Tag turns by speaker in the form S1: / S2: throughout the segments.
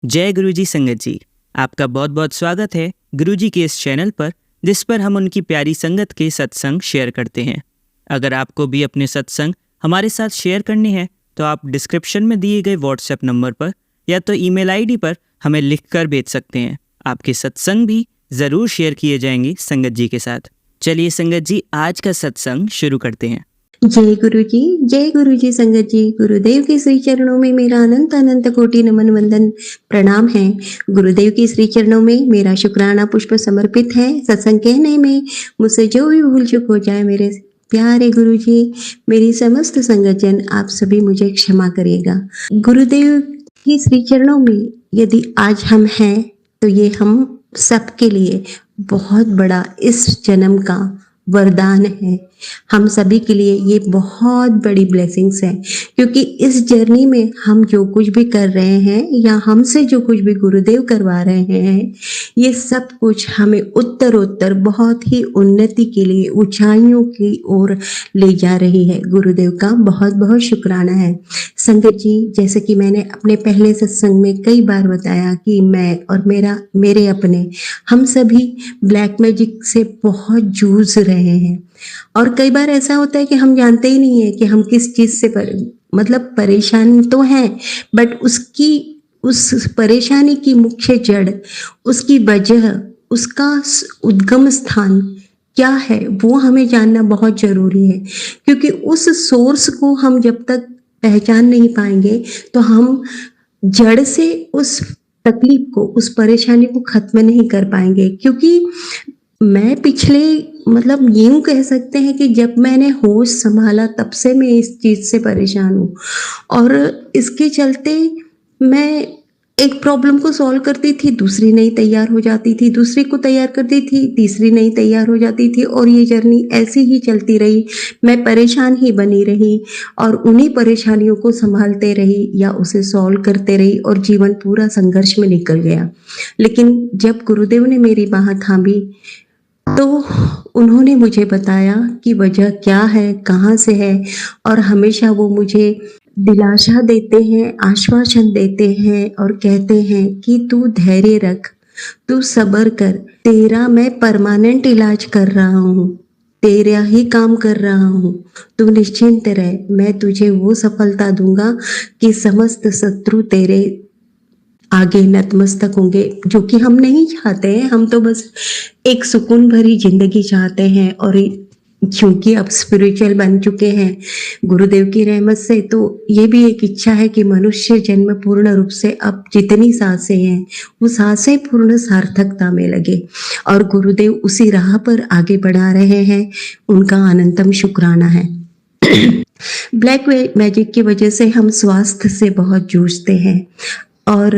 S1: जय गुरुजी संगत जी, आपका बहुत बहुत स्वागत है गुरुजी के इस चैनल पर, जिस पर हम उनकी प्यारी संगत के सत्संग शेयर करते हैं। अगर आपको भी अपने सत्संग हमारे साथ शेयर करने हैं तो आप डिस्क्रिप्शन में दिए गए व्हाट्सएप नंबर पर या तो ईमेल आईडी पर हमें लिखकर भेज सकते हैं। आपके सत्संग भी ज़रूर शेयर किए जाएंगे संगत जी के साथ। चलिए संगत जी, आज का सत्संग शुरू करते हैं।
S2: जय गुरु जी संगत जी। गुरुदेव के श्री चरणों में मेरा अनंत अनंत कोटि नमन वंदन प्रणाम है। गुरुदेव के श्री चरणों में मेरा शुक्राना पुष्प समर्पित है। सत्संग कहने में मुझसे जो भी भूल चूक हो जाए मेरे प्यारे गुरु जी, मेरी समस्त संगत जन, आप सभी मुझे क्षमा करिएगा। गुरुदेव की श्री चरणों में यदि आज हम हैं तो ये हम सबके लिए बहुत बड़ा इस जन्म का वरदान है। हम सभी के लिए ये बहुत बड़ी ब्लेसिंग्स है, क्योंकि इस जर्नी में हम जो कुछ भी कर रहे हैं या हमसे जो कुछ भी गुरुदेव करवा रहे हैं, ये सब कुछ हमें उत्तरोत्तर बहुत ही उन्नति के लिए ऊंचाइयों की ओर ले जा रही है। गुरुदेव का बहुत बहुत शुक्राना है। संगत जी, जैसे कि मैंने अपने पहले सत्संग में कई बार बताया कि मैं और मेरे अपने हम सभी ब्लैक मैजिक से बहुत जूझ रहे हैं, और कई बार ऐसा होता है कि हम जानते ही नहीं है कि हम किस चीज़ से मतलब परेशान तो हैं, बट उस परेशानी की मुख्य जड़, उसकी वजह, उसका उद्गम स्थान क्या है, वो हमें जानना बहुत ज़रूरी है। क्योंकि उस सोर्स को हम जब तक पहचान नहीं पाएंगे तो हम जड़ से उस तकलीफ को, उस परेशानी को खत्म नहीं कर पाएंगे। क्योंकि मैं पिछले मतलब यूं कह सकते हैं कि जब मैंने होश संभाला तब से मैं इस चीज़ से परेशान हूँ, और इसके चलते मैं एक प्रॉब्लम को सॉल्व करती थी, दूसरी नहीं तैयार हो जाती थी, दूसरी को तैयार करती थी, तीसरी नहीं तैयार हो जाती थी, और ये जर्नी ऐसी ही चलती रही। मैं परेशान ही बनी रही और उन्हीं परेशानियों को संभालते रही या उसे सॉल्व करते रही, और जीवन पूरा संघर्ष में निकल गया। लेकिन जब गुरुदेव ने मेरी बाह थामी तो उन्होंने मुझे बताया कि वजह क्या है, कहाँ से है, और हमेशा वो मुझे दिलासा देते हैं, आश्वासन देते हैं और कहते हैं कि तू धैर्य रख, तू सब्र कर, तेरा मैं परमानेंट इलाज कर रहा हूँ, तेरा ही काम कर रहा हूँ, तू निश्चिंत रह, मैं तुझे वो सफलता दूंगा कि समस्त शत्रु तेरे आगे नतमस्तक होंगे, जो कि हम नहीं चाहते हैं। हम तो बस एक सुकून भरी जिंदगी चाहते हैं, और क्योंकि अब स्पिरिचुअल बन चुके हैं गुरुदेव की रहमत से, तो ये भी एक इच्छा है कि मनुष्य जन्म पूर्ण रूप से अब जितनी सांसें हैं वो सांसें पूर्ण सार्थकता में लगे, और गुरुदेव उसी राह पर आगे बढ़ा रहे हैं। उनका अनंतम शुक्राना है। ब्लैक मैजिक की वजह से हम स्वास्थ्य से बहुत जूझते हैं, और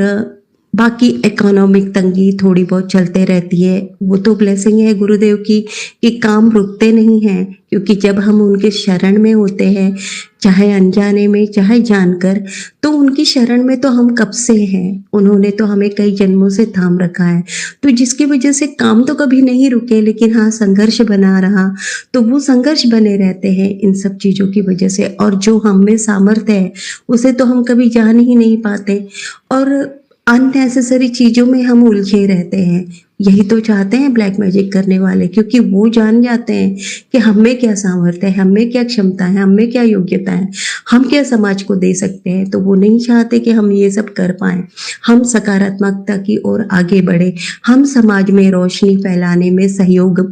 S2: बाकी इकोनॉमिक तंगी थोड़ी बहुत चलते रहती है। वो तो ब्लेसिंग है गुरुदेव की कि काम रुकते नहीं हैं, क्योंकि जब हम उनके शरण में होते हैं, चाहे अनजाने में चाहे जानकर, तो उनकी शरण में तो हम कब से हैं। उन्होंने तो हमें कई जन्मों से थाम रखा है, तो जिसकी वजह से काम तो कभी नहीं रुके, लेकिन हाँ संघर्ष बना रहा। तो वो संघर्ष बने रहते हैं इन सब चीज़ों की वजह से, और जो हम में सामर्थ्य है उसे तो हम कभी जान ही नहीं पाते, और अननेसेसरी चीज़ों में हम उलझे रहते हैं। यही तो चाहते हैं ब्लैक मैजिक करने वाले, क्योंकि वो जान जाते हैं कि हम में क्या सामर्थ्य है, हम में क्या क्षमता है, हम में क्या योग्यता है, हम क्या समाज को दे सकते हैं। तो वो नहीं चाहते कि हम ये सब कर पाएं, हम सकारात्मकता की ओर आगे बढ़े, हम समाज में रोशनी फैलाने में सहयोग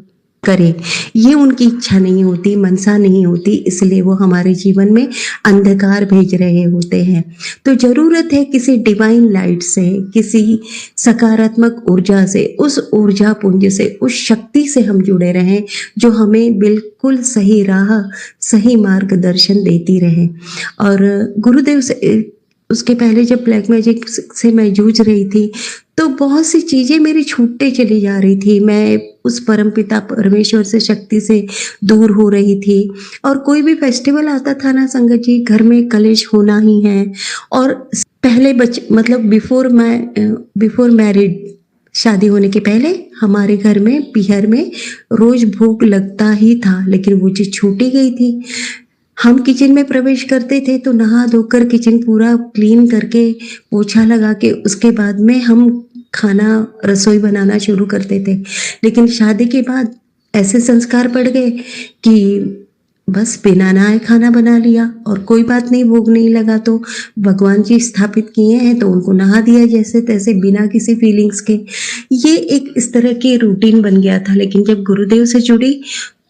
S2: करें। ये उनकी इच्छा नहीं होती, मनसा नहीं होती, इसलिए वो हमारे जीवन में अंधकार भेज रहे होते हैं। तो जरूरत है किसी डिवाइन लाइट से, किसी सकारात्मक ऊर्जा से, उस ऊर्जा पुंज से, उस शक्ति से हम जुड़े रहें जो हमें बिल्कुल सही राह, सही मार्गदर्शन देती रहे। और गुरुदेव से उसके पहले जब ब्लैक मैजिक से मैं जूझ रही थी तो बहुत सी चीज़ें मेरी छूटते चली जा रही थी। मैं उस परमपिता परमेश्वर से, शक्ति से दूर हो रही थी। और कोई भी फेस्टिवल आता था ना संगत जी, घर में कलेश होना ही है। और पहले मतलब बिफोर मैरिड, शादी होने के पहले हमारे घर में पीहर में रोज भोग लगता ही था, लेकिन वो चीज़ छूटी गई थी। हम किचन में प्रवेश करते थे तो नहा धोकर किचन पूरा क्लीन करके पोछा लगा के उसके बाद में हम खाना रसोई बनाना शुरू करते थे। लेकिन शादी के बाद ऐसे संस्कार पड़ गए कि बस बिना नहाए खाना बना लिया और कोई बात नहीं, भोग नहीं लगा तो भगवान जी स्थापित किए हैं तो उनको नहा दिया जैसे तैसे बिना किसी फीलिंग्स के। ये एक इस तरह के रूटीन बन गया था। लेकिन जब गुरुदेव से जुड़ी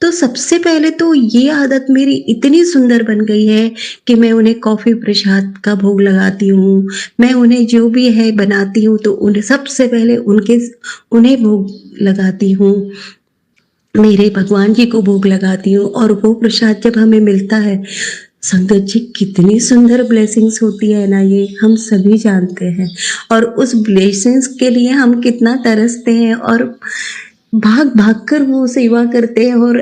S2: तो सबसे पहले तो ये आदत मेरी इतनी सुंदर बन गई है कि मैं उन्हें कॉफ़ी प्रसाद का भोग लगाती हूँ। मैं उन्हें जो भी है बनाती हूँ तो उन्हें सबसे पहले उन्हें भोग लगाती हूँ, मेरे भगवान जी को भोग लगाती हूँ। और वो प्रसाद जब हमें मिलता है, संगत जी कितनी सुंदर ब्लेसिंग्स होती है ना, ये हम सभी जानते हैं। और उस ब्लेसिंग्स के लिए हम कितना तरसते हैं और भाग भाग कर वो सेवा करते हैं और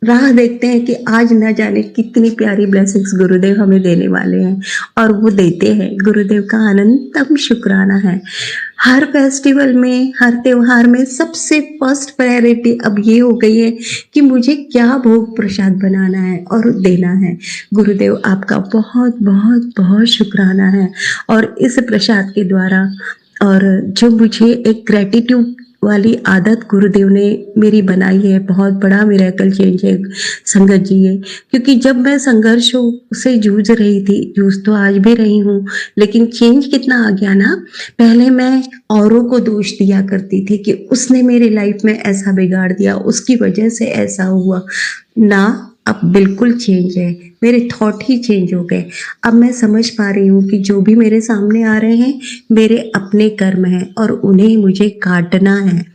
S2: राह देखते हैं कि आज ना जाने कितनी प्यारी ब्लेसिंग्स गुरुदेव हमें देने वाले हैं और वो देते हैं। गुरुदेव का अनंतम शुक्राना है। हर फेस्टिवल में, हर त्योहार में सबसे फर्स्ट प्रायोरिटी अब ये हो गई है कि मुझे क्या भोग प्रसाद बनाना है और देना है। गुरुदेव आपका बहुत बहुत बहुत शुक्राना है। और इस प्रसाद के द्वारा और जो मुझे एक ग्रेटिट्यूड वाली आदत गुरुदेव ने मेरी बनाई है, बहुत बड़ा मिरेकल चेंज है संगत जी ये। क्योंकि जब मैं संघर्षों से जूझ रही थी, जूझ तो आज भी रही हूँ, लेकिन चेंज कितना आ गया ना। पहले मैं औरों को दोष दिया करती थी कि उसने मेरे लाइफ में ऐसा बिगाड़ दिया, उसकी वजह से ऐसा हुआ ना। अब बिल्कुल चेंज है, मेरे थॉट ही चेंज हो गए। अब मैं समझ पा रही हूँ कि जो भी मेरे सामने आ रहे हैं मेरे अपने कर्म हैं और उन्हें मुझे काटना है।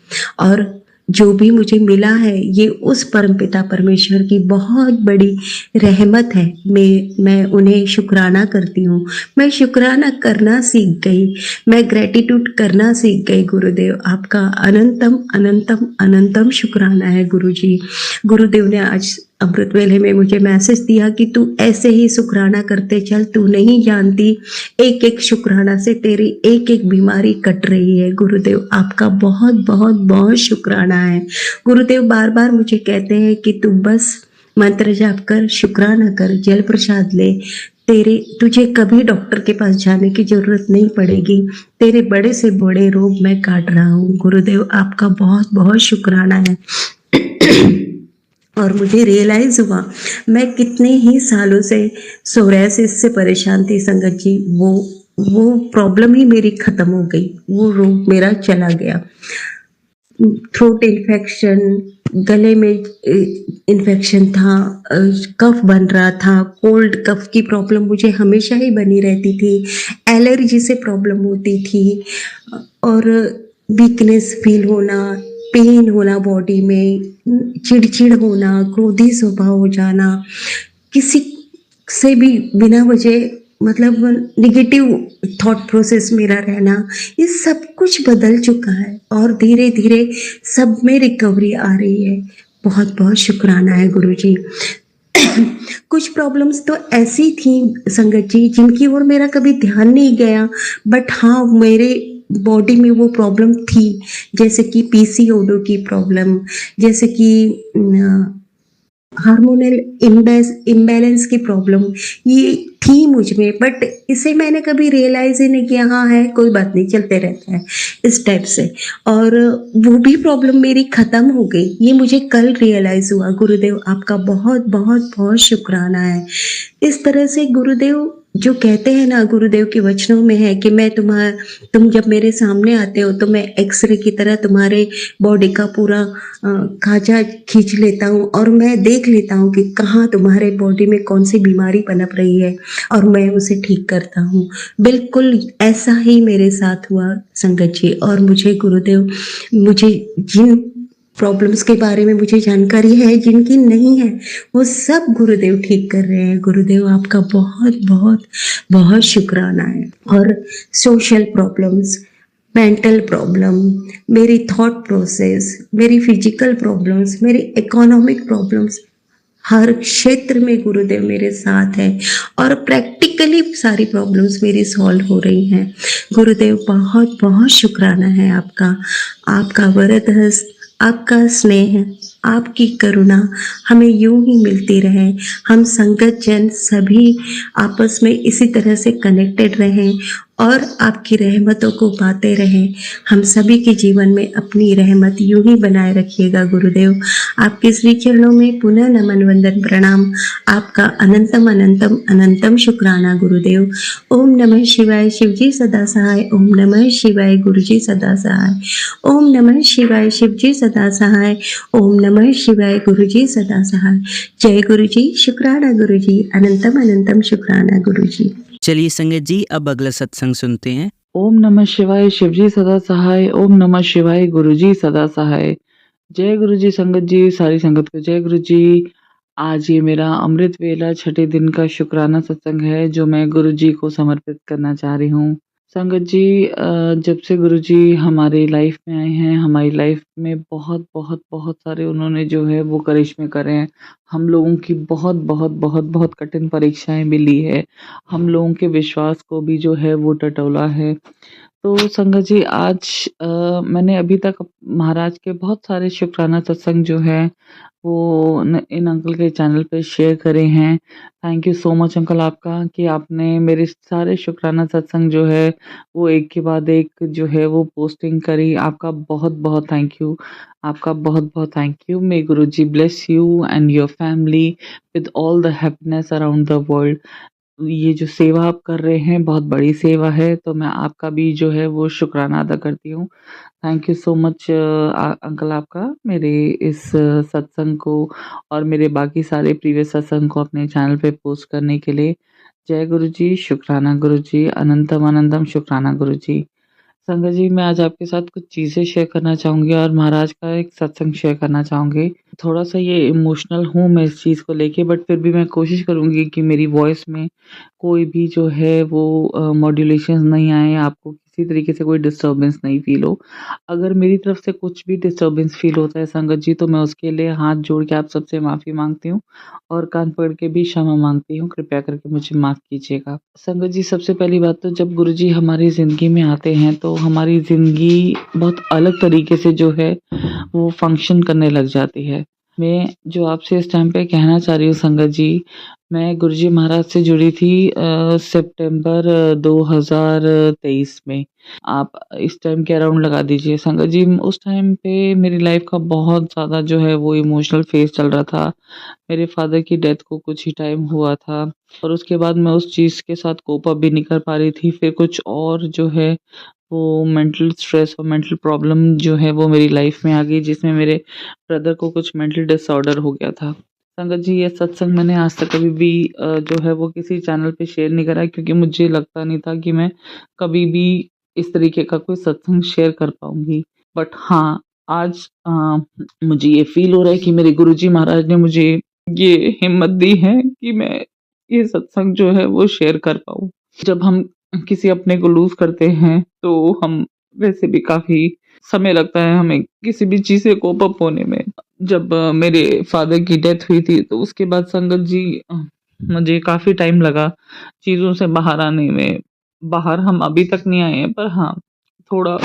S2: और जो भी मुझे मिला है ये उस परमपिता परमेश्वर की बहुत बड़ी रहमत है। मैं उन्हें शुक्राना करती हूँ। मैं शुक्राना करना सीख गई, मैं ग्रेटिट्यूड करना सीख गई। गुरुदेव आपका अनंतम अनंतम अनंतम शुक्राना है गुरु जी। गुरुदेव ने आज अमृत वेले में मुझे मैसेज दिया कि तू ऐसे ही शुक्राना करते चल, तू नहीं जानती एक एक शुक्राना से तेरी एक एक बीमारी कट रही है। गुरुदेव आपका बहुत बहुत बहुत शुक्राना है। गुरुदेव बार बार मुझे कहते हैं कि तू बस मंत्र जाप कर, शुक्राना कर, जल प्रसाद ले, तुझे कभी डॉक्टर के पास जाने की जरूरत नहीं पड़ेगी, तेरे बड़े से बड़े रोग मैं काट रहा हूँ। गुरुदेव आपका बहुत बहुत शुक्राना है। और मुझे रियलाइज हुआ मैं कितने ही सालों से सोरायसिस से परेशान थी संगत जी। वो प्रॉब्लम ही मेरी खत्म हो गई, वो रोग मेरा चला गया। थ्रोट इन्फेक्शन, गले में इन्फेक्शन था, कफ बन रहा था, कोल्ड कफ की प्रॉब्लम मुझे हमेशा ही बनी रहती थी, एलर्जी से प्रॉब्लम होती थी और वीकनेस फील होना, पेन होना बॉडी में, चिड़चिड़ होना, क्रोधी स्वभाव हो जाना, किसी से भी बिना वजह मतलब निगेटिव थॉट प्रोसेस मेरा रहना, ये सब कुछ बदल चुका है और धीरे धीरे सब में रिकवरी आ रही है। बहुत बहुत शुक्राना है गुरुजी। कुछ प्रॉब्लम्स तो ऐसी थी संगत जी जिनकी ओर मेरा कभी ध्यान नहीं गया, बट हाँ मेरे बॉडी में वो प्रॉब्लम थी, जैसे कि पीसीओडी की प्रॉब्लम, जैसे कि हार्मोनल इम्बैलेंस की प्रॉब्लम, ये थी मुझ में, बट इसे मैंने कभी रियलाइज ही नहीं किया। हाँ है, कोई बात नहीं, चलते रहता है इस टाइप से। और वो भी प्रॉब्लम मेरी ख़त्म हो गई, ये मुझे कल रियलाइज़ हुआ। गुरुदेव आपका बहुत बहुत बहुत शुक्राना है। इस तरह से गुरुदेव जो कहते हैं ना, गुरुदेव के वचनों में है कि तुम जब मेरे सामने आते हो तो मैं एक्सरे की तरह तुम्हारे बॉडी का पूरा खांचा खींच लेता हूँ और मैं देख लेता हूँ कि कहाँ तुम्हारे बॉडी में कौन सी बीमारी पनप रही है और मैं उसे ठीक करता हूँ। बिल्कुल ऐसा ही मेरे साथ हुआ संगत जी। और मुझे गुरुदेव, मुझे जिन प्रॉब्लम्स के बारे में मुझे जानकारी है, जिनकी नहीं है, वो सब गुरुदेव ठीक कर रहे हैं। गुरुदेव आपका बहुत बहुत बहुत शुक्राना है। और सोशल प्रॉब्लम्स, मेंटल प्रॉब्लम, मेरी थॉट प्रोसेस, मेरी फिजिकल प्रॉब्लम्स, मेरी इकोनॉमिक प्रॉब्लम्स, हर क्षेत्र में गुरुदेव मेरे साथ है और प्रैक्टिकली सारी प्रॉब्लम्स मेरी सॉल्व हो रही हैं। गुरुदेव बहुत बहुत शुक्राना है आपका। आपका वरद हस्त आपका स्नेह, आपकी करुणा हमें यूं ही मिलती रहे। हम संगत जन सभी आपस में इसी तरह से कनेक्टेड रहें और आपकी रहमतों को पाते रहें। हम सभी के जीवन में अपनी रहमत यूं ही बनाए रखिएगा गुरुदेव। आपके श्री चरणों में पुनः नमन वंदन प्रणाम। आपका अनंतम अनंतम अनंतम शुक्राना गुरुदेव। ओम नमः शिवाय, शिवजी सदा सहाय। ओम नमः शिवाय, गुरुजी सदा सहाय। ओम नमः शिवाय, शिवजी सदा सहाय। ओम नमः शिवाय, गुरुजी सदा सहाय। जय गुरुजी, शुक्राना गुरुजी, अनंतम अनंतम शुक्राना गुरुजी।
S1: चलिए संगत जी, अब अगला सत्संग सुनते हैं।
S3: ओम नमः शिवाय, शिवजी सदा सहाय। ओम नमः शिवाय, गुरुजी सदा सहाय। जय गुरुजी संगत जी, सारी संगत को जय गुरुजी। आज ये मेरा अमृत वेला छठे दिन का शुक्राना सत्संग है जो मैं गुरुजी को समर्पित करना चाह रही हूँ। संगत जी, जब से गुरुजी हमारी लाइफ में आए हैं, हमारी लाइफ में बहुत बहुत बहुत सारे उन्होंने जो है वो करिश्मे करे हैं। हम लोगों की बहुत बहुत बहुत बहुत कठिन परीक्षाएं भी ली है। हम लोगों के विश्वास को भी जो है वो टटोला है। तो संगत जी, आज मैंने अभी तक महाराज के बहुत सारे शुक्राना सत्संग जो है वो इन अंकल के चैनल पे शेयर करे हैं। Thank you so much uncle आपका कि आपने मेरे सारे शुक्राना सत्संग जो है वो एक के बाद एक जो है वो पोस्टिंग करी। आपका बहुत बहुत थैंक यू। आपका बहुत बहुत thank you. May Guruji bless you and your family with all the happiness around the world. ये जो सेवा आप कर रहे हैं बहुत बड़ी सेवा है, तो मैं आपका भी जो है वो शुक्राना अदा करती हूँ। Thank you so much uncle आपका मेरे इस सत्संग को और मेरे बाकी सारे प्रीवियस सत्संग को अपने चैनल पे पोस्ट करने के लिए। जय गुरुजी, शुक्राना गुरुजी, अनंतम अनंतम शुक्राना गुरुजी। संगत जी, मैं आज आपके साथ कुछ चीज़ें शेयर करना चाहूँगी और महाराज का एक सत्संग शेयर करना चाहूँगी। थोड़ा-सा ये इमोशनल हूँ मैं इस चीज़ को लेके, बट फिर भी मैं कोशिश करूँगी कि मेरी वॉइस में कोई भी जो है वो मॉड्यूलेशंस नहीं आए, आपको किसी तरीके से कोई डिस्टर्बेंस नहीं फ़ील हो। अगर मेरी तरफ से कुछ भी डिस्टर्बेंस फ़ील होता है संगत जी, तो मैं उसके लिए हाथ जोड़ के आप सबसे माफ़ी माँगती हूँ और कान पकड़ के भी क्षमा माँगती हूँ। कृपया करके मुझे माफ़ कीजिएगा। संगत जी, सबसे पहली बात तो जब गुरुजी हमारी ज़िंदगी में आते हैं तो हमारी ज़िंदगी बहुत अलग तरीके से जो है वो फ़ंक्शन करने लग जाती है। मैं जो आपसे इस टाइम पे कहना चाह रही हूँ संगत जी, मैं गुरुजी महाराज से जुड़ी थी सितंबर 2023 में। आप इस टाइम के अराउंड लगा दीजिए संगत जी। उस टाइम पे मेरी लाइफ़ का बहुत ज़्यादा जो है वो इमोशनल फ़ेज़ चल रहा था। मेरे फ़ादर की डेथ को कुछ ही टाइम हुआ था और उसके बाद मैं उस चीज़ के साथ कोप अप भी नहीं कर पा रही थी। फिर कुछ और जो है वो मेंटल स्ट्रेस और मेंटल प्रॉब्लम जो है वो मेरी लाइफ़ में आ गई, जिसमें मेरे ब्रदर को कुछ मेंटल डिसऑर्डर हो गया था। संगत जी, ये सत्संग मैंने आज तक कभी भी जो है वो किसी चैनल पे शेयर नहीं करा, क्योंकि मुझे लगता नहीं था कि मैं कभी भी इस तरीके का कोई सत्संग शेयर कर पाऊँगी। बट हाँ, आज मुझे ये फ़ील हो रहा है कि मेरे गुरुजी महाराज ने मुझे ये हिम्मत दी है कि मैं ये सत्संग जो है वो शेयर कर पाऊँ। जब हम किसी अपने को लूज़ करते हैं, तो हम वैसे भी काफ़ी समय लगता है हमें किसी भी चीज़ से कोप अप होने में। जब मेरे फ़ादर की डेथ हुई थी, तो उसके बाद संगत जी मुझे काफ़ी टाइम लगा चीज़ों से बाहर आने में। बाहर हम अभी तक नहीं आए हैं, पर हाँ, थोड़ा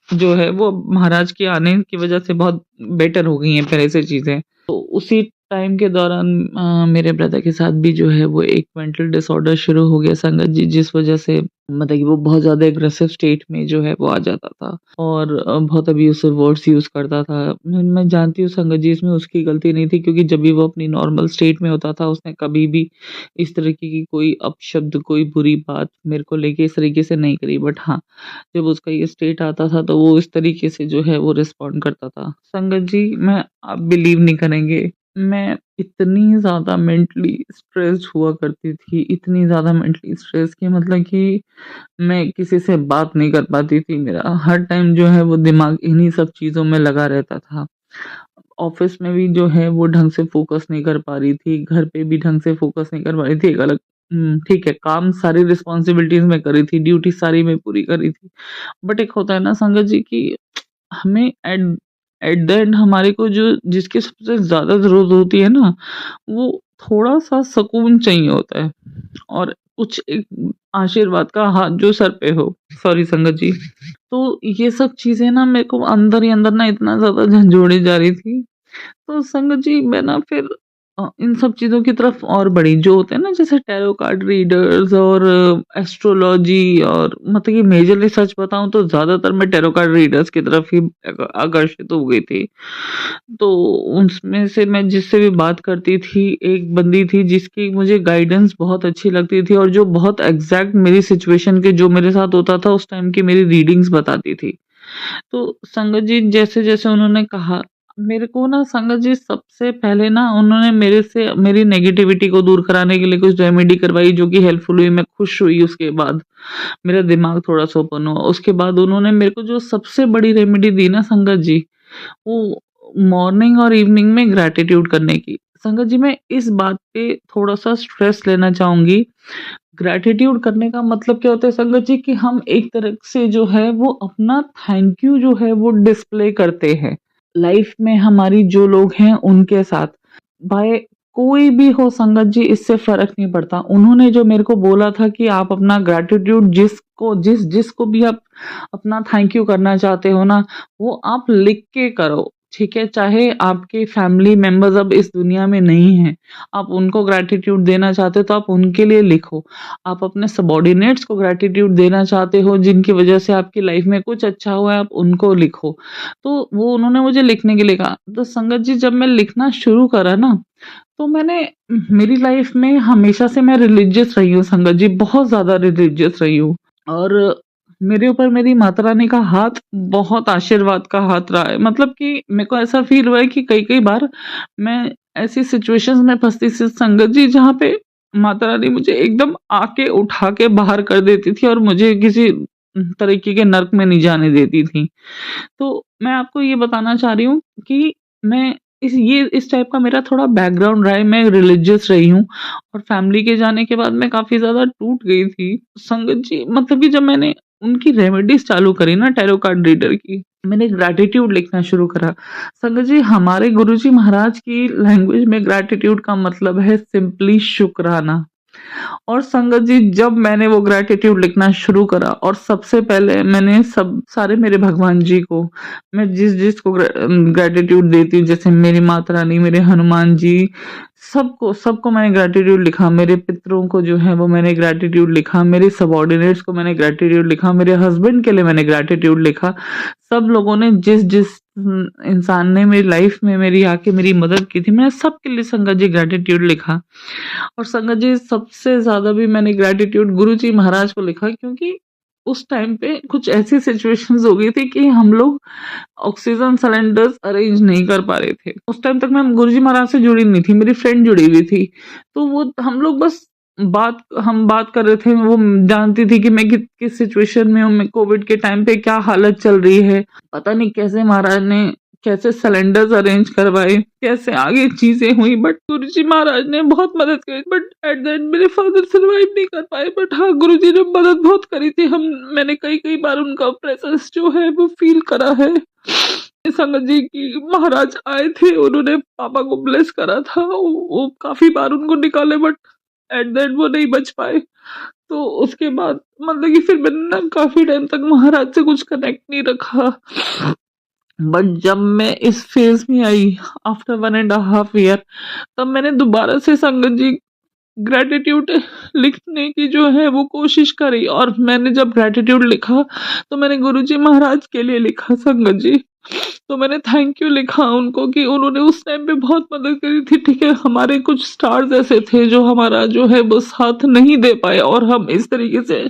S3: जो है वो महाराज के आने की वज़ह से बहुत बेटर हो गई हैं पहले से चीज़ें। तो उसी टाइम के दौरान मेरे ब्रदर के साथ भी जो है वो एक मेंटल डिसऑर्डर शुरू हो गया संगत जी, जिस वज़ह से मतलब कि वो बहुत ज़्यादा एग्रेसिव स्टेट में जो है वो आ जाता था और बहुत अब्यूसिव वर्ड्स यूज़ करता था। मैं जानती हूँ संगत जी, इसमें उसकी गलती नहीं थी, क्योंकि जब भी वो अपनी नॉर्मल स्टेट में होता था उसने कभी भी इस तरीके की कोई अपशब्द, कोई बुरी बात मेरे को लेके इस तरीके से नहीं करी। बट हाँ, जब उसका ये स्टेट आता था तो वो इस तरीके से जो है वो रिस्पॉन्ड करता था। संगत जी, आप बिलीव नहीं करेंगे, मैं इतनी ज़्यादा मेंटली स्ट्रेस्ड हुआ करती थी, इतनी ज़्यादा मेंटली स्ट्रेस कि मतलब कि मैं किसी से बात नहीं कर पाती थी। मेरा हर टाइम जो है वो दिमाग इन्हीं सब चीज़ों में लगा रहता था। ऑफ़िस में भी जो है वो ढंग से फ़ोकस नहीं कर पा रही थी, घर पे भी ढंग से फ़ोकस नहीं कर पा रही थी। एक अलग ठीक है, काम सारी रिस्पॉन्सिबिलिटीज़ मैं कर रही थी, ड्यूटी सारी मैं पूरी कर रही थी। बट एक होता है ना संगत जी कि हमें एट एट द एंड हमारे को जो जिसकी सबसे ज़्यादा ज़रूरत होती है ना, वो थोड़ा-सा सुकून चाहिए होता है। और कुछ एक आशीर्वाद का हाथ जो सर पे हो। सॉरी संगत जी। तो ये सब चीज़ें ना मेरे को अंदर ही अंदर ना इतना ज़्यादा झंझोड़ी जा रही थी। तो संगत जी मैं ना फिर इन सब चीज़ों की तरफ और बढ़ी, जो होते हैं ना जैसे टैरो कार्ड रीडर्स और एस्ट्रोलॉजी, और मतलब कि मेजरली सच बताऊँ तो ज़्यादातर मैं टैरो कार्ड रीडर्स की तरफ ही आकर्षित हो गई थी। तो उसमें से मैं जिससे भी बात करती थी, एक बंदी थी जिसकी मुझे गाइडेंस बहुत अच्छी लगती थी और जो बहुत एग्ज़ैक्ट मेरी सिचुएशन के जो मेरे साथ होता था उस टाइम की मेरी रीडिंग्स बताती थी। तो संगत जी जैसे-जैसे उन्होंने कहा, मेरे को ना संगत जी सबसे पहले ना उन्होंने मेरे से मेरी नेगेटिविटी को दूर कराने के लिए कुछ रेमेडी करवाई जो कि हेल्पफुल हुई, मैं खुश हुई उसके बाद, मेरा दिमाग थोड़ा-सा ओपन हुआ। उसके बाद उन्होंने मेरे को जो सबसे बड़ी रेमेडी दी ना संगत जी, वो मॉर्निंग और इवनिंग में ग्रैटिट्यूड करने की। संगत जी मैं इस बात पे थोड़ा-सा स्ट्रेस लेना चाहूँगी। ग्रैटिट्यूड करने का मतलब क्या होता है संगत जी कि हम एक तरह से जो है वो अपना थैंक यू जो है वो डिस्प्ले करते हैं लाइफ में हमारी जो लोग हैं उनके साथ, भाई कोई भी हो संगत जी इससे फर्क नहीं पड़ता। उन्होंने जो मेरे को बोला था कि आप अपना ग्रैटिट्यूड जिसको भी आप अपना थैंक यू करना चाहते हो ना, वो आप लिख के करो, ठीक है? चाहे आपके फैमिली मेंबर्स अब इस दुनिया में नहीं हैं, आप उनको ग्रैटिट्यूड देना चाहते हो तो आप उनके लिए लिखो। आप अपने सबॉर्डिनेट्स को ग्रैटिट्यूड देना चाहते हो जिनकी वजह से आपकी लाइफ में कुछ अच्छा हुआ है, आप उनको लिखो। तो वो उन्होंने मुझे लिखने के लिए कहा। तो संगत जी जब मैं लिखना शुरू करा ना, तो मैंने मेरी लाइफ में हमेशा से मैं रिलीजियस रही हूँ संगत जी, बहुत ज़्यादा रिलीजियस रही हूँ। और मेरे ऊपर मेरी माता रानी का हाथ बहुत आशीर्वाद का हाथ रहा है। मतलब कि मेरे को ऐसा फ़ील हुआ है कि कई-कई बार मैं ऐसी सिचुएशंस में फँसती थी संगत जी जहाँ पे माता रानी मुझे एकदम आके उठा के बाहर कर देती थी और मुझे किसी तरीके के नर्क में नहीं जाने देती थी। तो मैं आपको ये बताना चाह रही हूँ कि मैं इस टाइप का मेरा थोड़ा बैकग्राउंड रहा है, मैं रिलीजियस रही हूँ और फैमिली के जाने के बाद मैं काफ़ी ज़्यादा टूट गई थी। संगत जी मतलब कि जब मैंने उनकी रेमेडीज़ चालू करी ना टैरो कार्ड रीडर की, मैंने ग्रैटिट्यूड लिखना शुरू करा। संगत जी हमारे गुरुजी महाराज की लैंग्वेज में ग्रैटिट्यूड का मतलब है सिंपली शुकराना। और संगत जी जब मैंने वो ग्रैटिट्यूड लिखना शुरू करा और सबसे पहले मैंने सब सारे मेरे भगवान जी को, मैं जिस को ग्रैटिट्यूड देती हूँ, जैसे मेरी माता रानी, मेरे हनुमान जी, सबको सबको मैंने ग्रैटिट्यूड लिखा। मेरे पितरों को जो है वो मैंने ग्रैटिट्यूड लिखा, मेरे सबॉर्डिनेट्स को मैंने ग्रैटिट्यूड लिखा, मेरे हस्बैंड के लिए मैंने ग्रैटिट्यूड लिखा। सब लोगों ने जिस इंसान ने मेरी लाइफ में मेरी आके मेरी मदद की थी, मैंने सबके लिए संगत जी ग्रैटिट्यूड लिखा। और संगत जी सबसे ज़्यादा भी मैंने ग्रैटिट्यूड गुरुजी महाराज को लिखा, क्योंकि उस टाइम पे कुछ ऐसी सिचुएशंस हो गई थी कि हम लोग ऑक्सीजन सिलेंडर्स अरेंज नहीं कर पा रहे थे। उस टाइम तक मैं गुरुजी महाराज से जुड़ी नहीं थी, मेरी फ्रेंड जुड़ी हुई थी। तो वो हम लोग बस हम बात कर रहे थे, वो जानती थी कि मैं किस सिचुएशन में हूँ, मैं कोविड के टाइम पे क्या हालत चल रही है। पता नहीं कैसे महाराज ने कैसे सिलेंडर्स अरेंज करवाए, कैसे आगे चीजें हुई, बट गुरुजी महाराज ने बहुत मदद करी। बट एट द एंड मेरे फादर सर्वाइव नहीं कर पाए, बट हाँ गुरुजी ने मदद बहुत करी थी। मैंने कई बार उनका प्रेजेंस जो है वो फील करा है। संगत जी की महाराज आए थे, उन्होंने पापा को ब्लेस करा था, वो काफी बार उनको निकाले, बट एट द एंड वो नहीं बच पाए। तो उसके बाद मतलब कि फिर मैंने ना काफी टाइम तक महाराज से कुछ कनेक्ट नहीं रखा। बट जब मैं इस फेज में आई आफ्टर 1.5 ईयर, तब मैंने दोबारा से संगत जी ग्रैटिट्यूड लिखने की जो है वो कोशिश करी। और मैंने जब ग्रैटिट्यूड लिखा तो मैंने गुरुजी महाराज के लिए लिखा संगत जी। तो मैंने थैंक यू लिखा उनको कि उन्होंने उस टाइम पे बहुत मदद करी थी। ठीक है, हमारे कुछ स्टार्स ऐसे थे जो हमारा जो है वो साथ नहीं दे पाए और हम इस तरीके से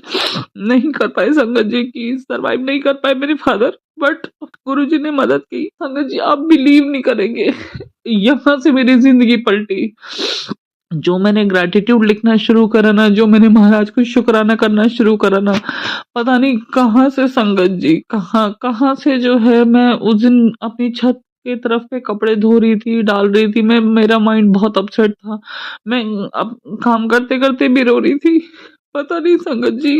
S3: नहीं कर पाए संगत जी की सरवाइव नहीं कर पाए मेरे फादर, बट गुरुजी ने मदद की। संगत जी आप बिलीव नहीं करेंगे यहाँ से मेरी जिंदगी पलटी। जो मैंने ग्रैटिट्यूड लिखना शुरू करा ना, जो मैंने महाराज को शुक्राना करना शुरू करा ना, पता नहीं कहाँ से संगत जी कहाँ से जो है मैं उस दिन अपनी छत के तरफ पे कपड़े धो रही थी, डाल रही थी। मेरा माइंड बहुत अपसेट था, मैं अब काम करते करते भी रो रही थी। पता नहीं संगत जी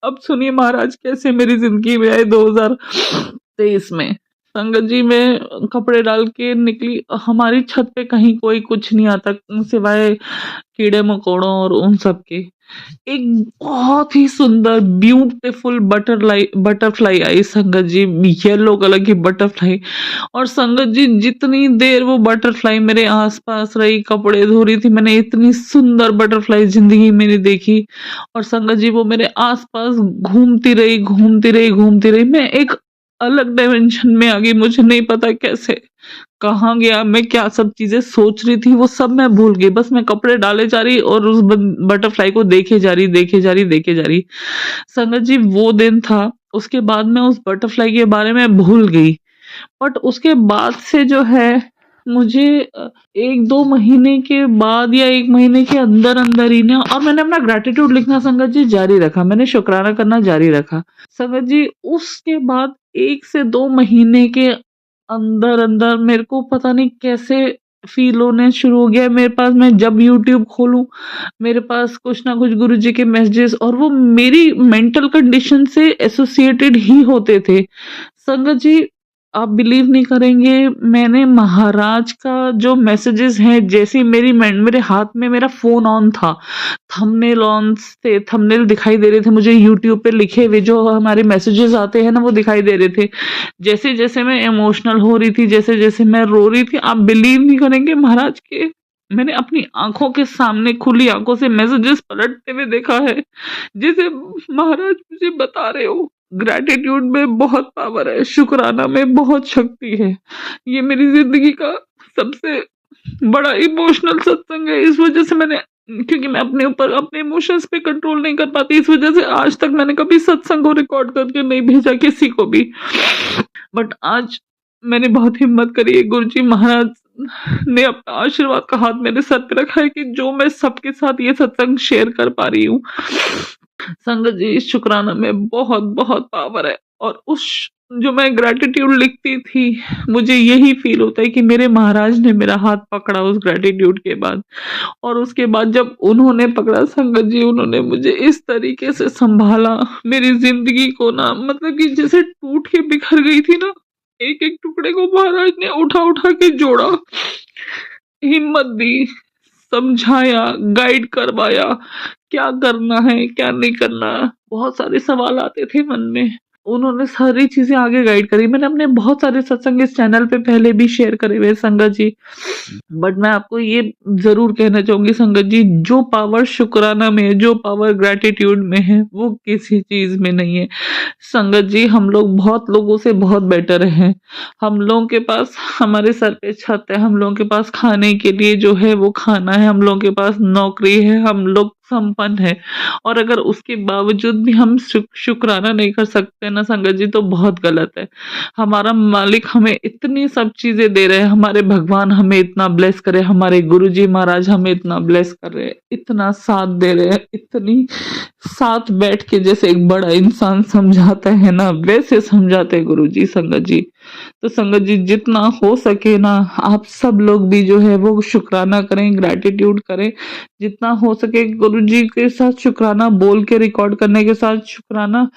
S3: अब सुनिए महाराज कैसे मेरी जिंदगी में आए 2023 में। संगत जी मैं कपड़े डाल के निकली, हमारी छत पे कहीं कोई कुछ नहीं आता सिवाय कीड़े मकोड़ों और उन सब के। एक बहुत ही सुंदर ब्यूटीफुल बटरफ्लाई आई संगत जी, येलो कलर की बटरफ्लाई। और संगत जी जितनी देर वो बटरफ्लाई मेरे आसपास रही, कपड़े धो रही थी, मैंने इतनी सुंदर बटरफ्लाई जिंदगी में नहीं देखी। और संगत जी वो मेरे आसपास घूमती रही, घूमती रही, घूमती रही। मैं एक अलग डायमेंशन में आ गई, मुझे नहीं पता कैसे, कहाँ गया मैं, क्या सब चीजें सोच रही थी वो सब मैं भूल गई। बस मैं कपड़े डाले जा रही और उस बटरफ्लाई को देखे जा रही, देखे जा रही, देखे जा रही। संगत जी वो दिन था, उसके बाद मैं उस बटरफ्लाई के बारे में भूल गई। बट उसके बाद से जो है मुझे 1-2 महीने के बाद या 1 महीने के अंदर ही ना, और मैंने अपना ग्रैटिट्यूड लिखना संगत जी जारी रखा, मैंने शुक्राना करना जारी रखा। संगत जी उसके बाद 1 से 2 महीने के अंदर मेरे को पता नहीं कैसे फील होने शुरू हो गया मेरे पास। मैं जब यूट्यूब खोलूं मेरे पास कुछ ना कुछ गुरुजी के मैसेजेस, और वो मेरी मेंटल कंडीशन से एसोसिएटेड ही होते थे। संगत जी आप बिलीव नहीं करेंगे, मैंने महाराज का जो मैसेजेस हैं, जैसे मेरे हाथ में मेरा फोन ऑन था, थंबनेल ऑन थे, थंबनेल दिखाई दे रहे थे मुझे यूट्यूब पे लिखे हुए, जो हमारे मैसेजेस आते हैं ना वो दिखाई दे रहे थे। जैसे जैसे मैं इमोशनल हो रही थी, जैसे जैसे मैं रो रही थी, आप बिलीव नहीं करेंगे महाराज के, मैंने अपनी आंखों के सामने खुली आंखों से मैसेजेस पलटते हुए देखा है, जैसे महाराज मुझे बता रहे हो ग्रैटिट्यूड में बहुत पावर है, शुक्राना में बहुत शक्ति है। ये मेरी जिंदगी का सबसे बड़ा इमोशनल सत्संग है। इस वजह से मैंने, क्योंकि मैं अपने ऊपर अपने इमोशंस पे कंट्रोल नहीं कर पाती, इस वजह से आज तक मैंने कभी सत्संग को रिकॉर्ड करके नहीं भेजा किसी को भी। बट आज मैंने बहुत हिम्मत करी है, गुरुजी महाराज ने अपना आशीर्वाद का हाथ मेरे सर पे रखा है कि जो मैं सबके साथ ये सत्संग शेयर कर पा रही हूँ। संगत जी इस शुक्राना में बहुत बहुत पावर है। और उस जो मैं ग्रैटिट्यूड लिखती थी, मुझे यही फील होता है कि मेरे महाराज ने मेरा हाथ पकड़ा उस ग्रैटिट्यूड के बाद। और उसके बाद जब उन्होंने पकड़ा संगत जी, उन्होंने मुझे इस तरीके से संभाला, मेरी जिंदगी को ना, मतलब कि जैसे टूट के बिखर गई थी ना, एक एक टुकड़े को महाराज ने उठा उठा के जोड़ा, हिम्मत दी, समझाया, गाइड करवाया, क्या करना है क्या नहीं करना। बहुत सारे सवाल आते थे मन में, उन्होंने सारी चीजें आगे गाइड करी। मैंने अपने बहुत सारे सत्संग इस चैनल पे पहले भी शेयर करे हुए संगत जी, बट मैं आपको ये जरूर कहना चाहूंगी संगत जी, जो पावर शुक्राना में है, जो पावर ग्रैटिट्यूड में है, वो किसी चीज में नहीं है। संगत जी हम लोग बहुत लोगों से बहुत बेटर हैं, हम लोगों के पास हमारे सर पे छत है, हम लोगों के पास खाने के लिए जो है वो खाना है, हम लोगों के पास नौकरी है, हम लोग संपन्न है। और अगर उसके बावजूद भी हम शुक्राना नहीं कर सकते ना संगत जी, तो बहुत गलत है। हमारा मालिक हमें इतनी सब चीजें दे रहे हैं, हमारे भगवान हमें इतना ब्लेस करे, हमारे गुरुजी महाराज हमें इतना ब्लेस कर रहे हैं, इतना साथ दे रहे हैं, इतनी साथ बैठ के जैसे एक बड़ा इंसान समझाता है ना, वैसे समझाते हैं गुरुजी संगत जी। तो संगत जी जितना हो सके ना, आप सब लोग भी जो है वो शुक्राना करें, ग्रैटिट्यूड करें, जितना हो सके गुरुजी के साथ शुक्राना बोल के, रिकॉर्ड करने के साथ शुक्राना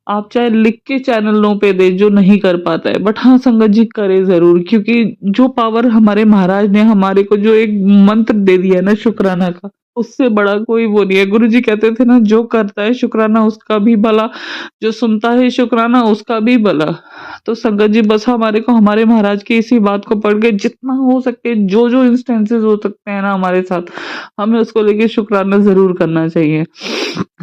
S3: आप चाहे लिख के चैनलों पे दे, जो नहीं कर पाता है, बट हाँ संगत जी करे जरूर, क्योंकि जो पावर हमारे महाराज ने हमारे को जो एक मंत्र दे दिया है ना शुक्राना का, उससे बड़ा कोई वो नहीं है। गुरुजी कहते थे ना, जो करता है शुक्राना उसका भी भला, जो सुनता है शुक्राना उसका भी भला। तो संगत जी बस हमारे को हमारे महाराज की इसी बात को पढ़ के जितना हो सके, जो जो इंस्टेंसेस हो सकते हैं ना हमारे साथ, हमें उसको लेके शुक्राना जरूर करना चाहिए।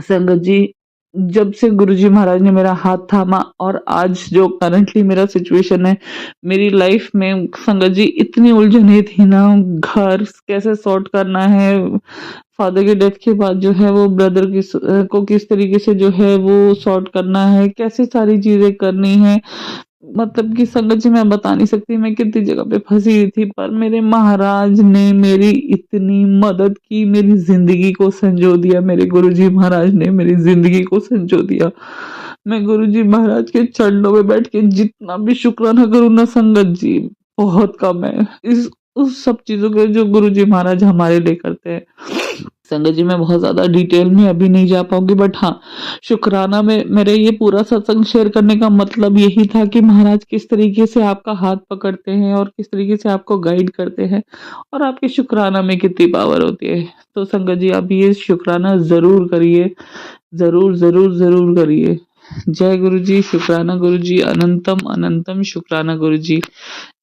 S3: संगत जी जब से गुरुजी महाराज ने मेरा हाथ थामा, और आज जो करंटली मेरा सिचुएशन है मेरी लाइफ में संगत जी, इतनी उलझने थी ना, घर कैसे सॉर्ट करना है, फादर के डेथ के बाद जो है वो ब्रदर को किस तरीके से जो है वो सॉर्ट करना है, कैसे सारी चीजें करनी है, मतलब कि संगत जी मैं बता नहीं सकती मैं कितनी जगह पे फंसी हुई थी। पर मेरे महाराज ने मेरी इतनी मदद की, मेरी जिंदगी को संजो दिया, मेरे गुरुजी महाराज ने मेरी जिंदगी को संजो दिया। मैं गुरुजी महाराज के चरणों में बैठ के जितना भी शुक्राना करूँ ना संगत जी, बहुत कम है इस उस सब चीजों के जो गुरुजी महाराज हमारे लिए करते हैं। संगत जी मैं बहुत ज़्यादा डिटेल में अभी नहीं जा पाऊंगी, बट हाँ, शुक्राना में मेरे ये पूरा सत्संग शेयर करने का मतलब यही था कि महाराज किस तरीके से आपका हाथ पकड़ते हैं और किस तरीके से आपको गाइड करते हैं और आपके शुक्राना में कितनी पावर होती है। तो संगत जी आप ये शुक्राना ज़रूर करिए, ज़रूर ज़रूर ज़रूर करिए। जय गुरु जी, शुक्राना गुरु जी, अनंतम अनंतम शुक्राना गुरु जी।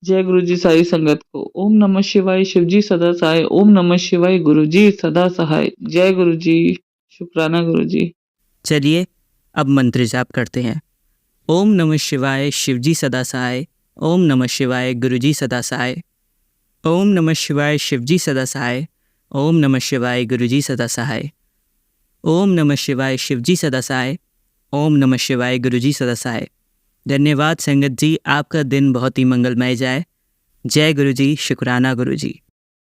S3: जय गुरु जी सारी संगत को। ओम नमः शिवाय, शिव जी सदा सहाय। ओम नमः शिवाय, गुरु जी सदा सहाय। जय गुरु जी, शुक्राना गुरु जी।
S1: चलिए अब मंत्र जाप करते हैं। ओम नमः शिवाय, शिव जी सदा सहाय। ओम नमः शिवाय, गुरु जी सदा सहाय। ओम नमः शिवाय, शिव जी सदा सहाय। ओम नमः शिवाय, गुरु जी सदा सहाय। ओम नमः शिवाय, शिव जी सदा सहाय। ओम नमः शिवाय, गुरु जी सदा सहाय। धन्यवाद संगत जी, आपका दिन बहुत ही मंगलमय जाए। जय गुरु जी, शुक्राना गुरु जी।